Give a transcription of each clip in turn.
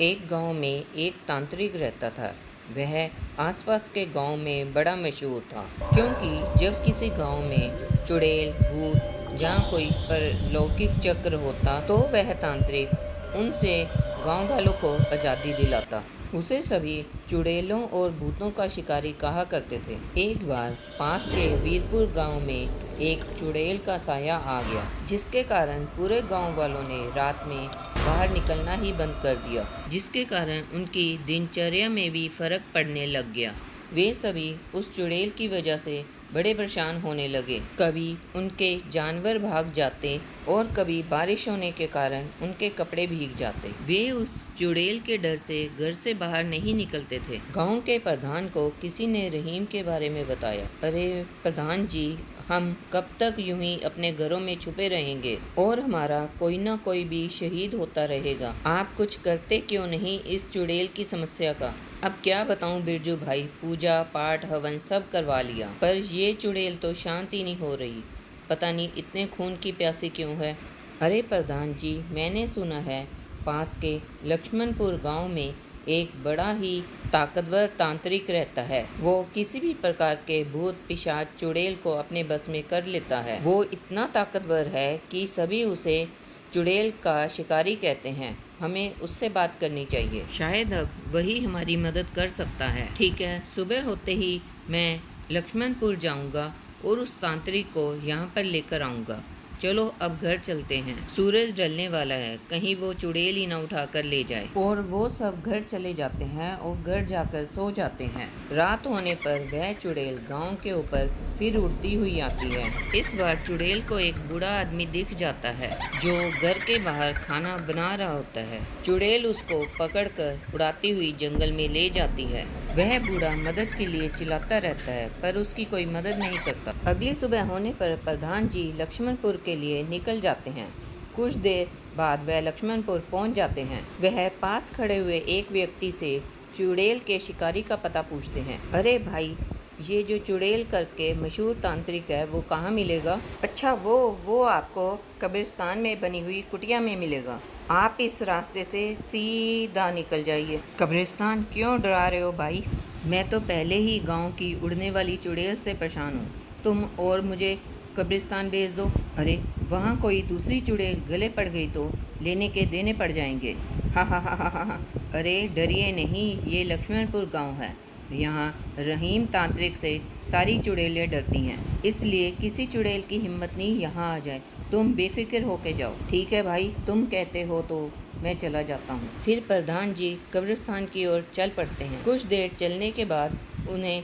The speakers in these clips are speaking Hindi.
एक गांव में एक तांत्रिक रहता था। वह आसपास के गांव में बड़ा मशहूर था, क्योंकि जब किसी गांव में चुड़ैल, भूत, जहाँ कोई परलौकिक चक्र होता तो वह तांत्रिक उनसे गांव वालों को आज़ादी दिलाता। उसे सभी चुड़ैलों और भूतों का शिकारी कहा करते थे। एक बार पास के वीरपुर गांव में एक चुड़ैल का साया आ गया, जिसके कारण पूरे गांव वालों ने रात में बाहर निकलना ही बंद कर दिया, जिसके कारण उनकी दिनचर्या में भी फर्क पड़ने लग गया। वे सभी उस चुड़ैल की वजह से बड़े परेशान होने लगे। कभी उनके जानवर भाग जाते और कभी बारिश होने के कारण उनके कपड़े भीग जाते। वे उस चुड़ैल के डर से घर से बाहर नहीं निकलते थे। गांव के प्रधान को किसी ने रहीम के बारे में बताया। अरे प्रधान जी, हम कब तक यूं ही अपने घरों में छुपे रहेंगे और हमारा कोई ना कोई भी शहीद होता रहेगा। आप कुछ करते क्यों नहीं इस चुड़ैल की समस्या का? अब क्या बताऊं बिरजू भाई, पूजा पाठ हवन सब करवा लिया, पर ये चुड़ैल तो शांत ही नहीं हो रही। पता नहीं इतने खून की प्यासी क्यों है। अरे प्रधान जी, मैंने सुना है पास के लक्ष्मणपुर गांव में एक बड़ा ही ताकतवर तांत्रिक रहता है। वो किसी भी प्रकार के भूत पिशाच चुड़ैल को अपने बस में कर लेता है। वो इतना ताकतवर है कि सभी उसे चुड़ैल का शिकारी कहते हैं। हमें उससे बात करनी चाहिए, शायद अब वही हमारी मदद कर सकता है। ठीक है, सुबह होते ही मैं लक्ष्मणपुर जाऊंगा और उस तांत्रिक को यहाँ पर लेकर आऊँगा। चलो अब घर चलते हैं, सूरज ढलने वाला है, कहीं वो चुड़ैल ही ना उठा कर ले जाए। और वो सब घर चले जाते हैं और घर जाकर सो जाते हैं। रात होने पर वह चुड़ैल गांव के ऊपर फिर उड़ती हुई आती है। इस बार चुड़ैल को एक बूढ़ा आदमी दिख जाता है, जो घर के बाहर खाना बना रहा होता है। चुड़ैल उसको पकड़कर उड़ाती हुई जंगल में ले जाती है। वह बूढ़ा मदद के लिए चिल्लाता रहता है, पर उसकी कोई मदद नहीं करता। अगली सुबह होने पर प्रधान जी लक्ष्मणपुर के लिए निकल जाते हैं। कुछ देर बाद वह लक्ष्मणपुर पहुंच जाते हैं। वह पास खड़े हुए एक व्यक्ति से चुड़ैल के शिकारी का पता पूछते हैं। अरे भाई, ये जो चुड़ैल करके मशहूर तांत्रिक है वो कहाँ मिलेगा? अच्छा, वो आपको कब्रिस्तान में बनी हुई कुटिया में मिलेगा। आप इस रास्ते से सीधा निकल जाइए। कब्रिस्तान? क्यों डरा रहे हो भाई? मैं तो पहले ही गांव की उड़ने वाली चुड़ैल से परेशान हूँ। तुम और मुझे कब्रिस्तान भेज दो। अरे वहाँ कोई दूसरी चुड़ैल गले पड़ गई तो लेने के देने पड़ जाएंगे। हा हा हा हा हा। अरे डरिए नहीं, ये लक्ष्मणपुर गांव है। यहाँ रहीम तांत्रिक से सारी चुड़ैलें डरती हैं, इसलिए किसी चुड़ैल की हिम्मत नहीं यहाँ आ जाए। तुम बेफिक्र होके जाओ। ठीक है भाई, तुम कहते हो तो मैं चला जाता हूँ। फिर प्रधान जी कब्रिस्तान की ओर चल पड़ते हैं। कुछ देर चलने के बाद उन्हें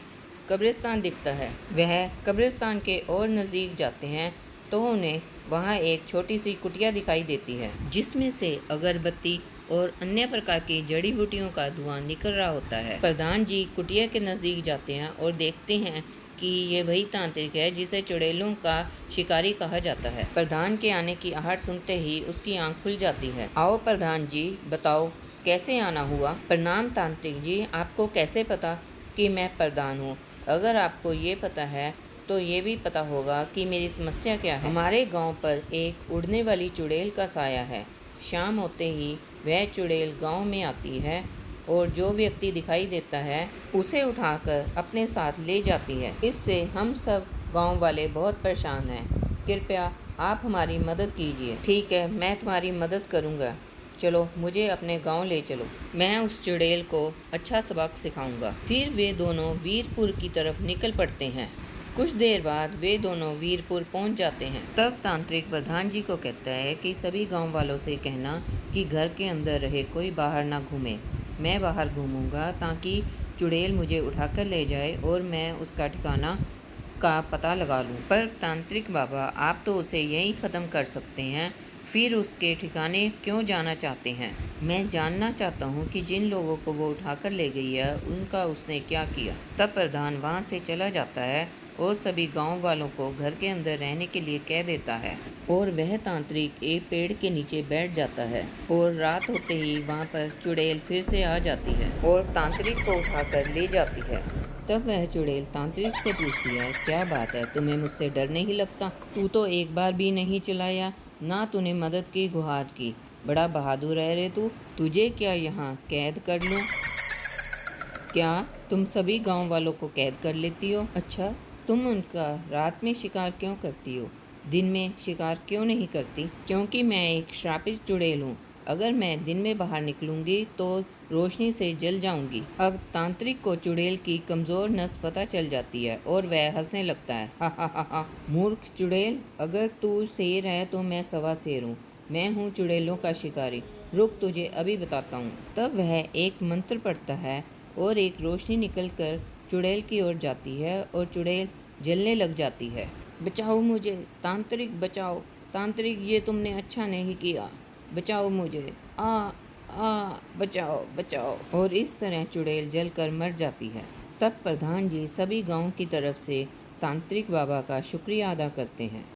कब्रिस्तान दिखता है। वह कब्रिस्तान के और नज़दीक जाते हैं तो उन्हें वहाँ एक छोटी सी कुटिया दिखाई देती है, जिसमें से अगरबत्ती और अन्य प्रकार की जड़ी बूटियों का धुआं निकल रहा होता है। प्रधान जी कुटिया के नज़दीक जाते हैं और देखते हैं कि ये वही तांत्रिक है जिसे चुड़ैलों का शिकारी कहा जाता है। प्रधान के आने की आहट सुनते ही उसकी आंख खुल जाती है। आओ प्रधान जी, बताओ कैसे आना हुआ? प्रणाम तांत्रिक जी, आपको कैसे पता कि मैं प्रधान हूँ? अगर आपको ये पता है तो ये भी पता होगा कि मेरी समस्या क्या है। हमारे गांव पर एक उड़ने वाली चुड़ैल का साया है। शाम होते ही वह चुड़ैल गांव में आती है और जो व्यक्ति दिखाई देता है उसे उठाकर अपने साथ ले जाती है। इससे हम सब गांव वाले बहुत परेशान हैं। कृपया आप हमारी मदद कीजिए। ठीक है, मैं तुम्हारी मदद करूंगा। चलो मुझे अपने गांव ले चलो, मैं उस चुड़ैल को अच्छा सबक सिखाऊंगा। फिर वे दोनों वीरपुर की तरफ निकल पड़ते हैं। कुछ देर बाद वे दोनों वीरपुर पहुंच जाते हैं। तब तांत्रिक प्रधान जी को कहता है कि सभी गांव वालों से कहना कि घर के अंदर रहे, कोई बाहर ना घूमे। मैं बाहर घूमूंगा ताकि चुड़ैल मुझे उठाकर ले जाए और मैं उसका ठिकाना का पता लगा लूं। पर तांत्रिक बाबा, आप तो उसे यहीं ख़त्म कर सकते हैं, फिर उसके ठिकाने क्यों जाना चाहते हैं? मैं जानना चाहता हूँ कि जिन लोगों को वो उठाकर ले गई है उनका उसने क्या किया। तब प्रधान वहाँ से चला जाता है और सभी गांव वालों को घर के अंदर रहने के लिए कह देता है और वह तांत्रिक एक पेड़ के नीचे बैठ जाता है। और रात होते ही वहाँ पर चुड़ैल फिर से आ जाती है और तांत्रिक को उठाकर ले जाती है। तब वह चुड़ैल तांत्रिक से पूछती है, क्या बात है, तुम्हें मुझसे डर नहीं लगता? तू तो एक बार भी नहीं चिल्लाया, ना तूने मदद की गुहार की, बड़ा बहादुर है रे तू। तुझे क्या यहाँ कैद कर लूँ? क्या तुम सभी गांव वालों को कैद कर लेती हो? अच्छा, तुम उनका रात में शिकार क्यों करती हो, दिन में शिकार क्यों नहीं करती? क्योंकि मैं एक श्रापित चुड़ैल हूँ। अगर मैं दिन में बाहर निकलूंगी तो रोशनी से जल जाऊंगी। अब तांत्रिक को चुड़ैल की कमजोर नस पता चल जाती है और वह हंसने लगता है। हा हा हा हा। मूर्ख चुड़ैल, अगर तू शेर है तो मैं सवा शेर हूँ। मैं हूँ चुड़ैलों का शिकारी। रुक, तुझे अभी बताता हूँ। तब वह एक मंत्र पढ़ता है और एक रोशनी निकलकर चुड़ैल की ओर जाती है और चुड़ैल जलने लग जाती है। बचाओ मुझे, तांत्रिक बचाओ। तांत्रिक, ये तुमने अच्छा नहीं किया। बचाओ मुझे। बचाओ बचाओ। और इस तरह चुड़ैल जलकर मर जाती है। तब प्रधान जी सभी गांव की तरफ से तांत्रिक बाबा का शुक्रिया अदा करते हैं।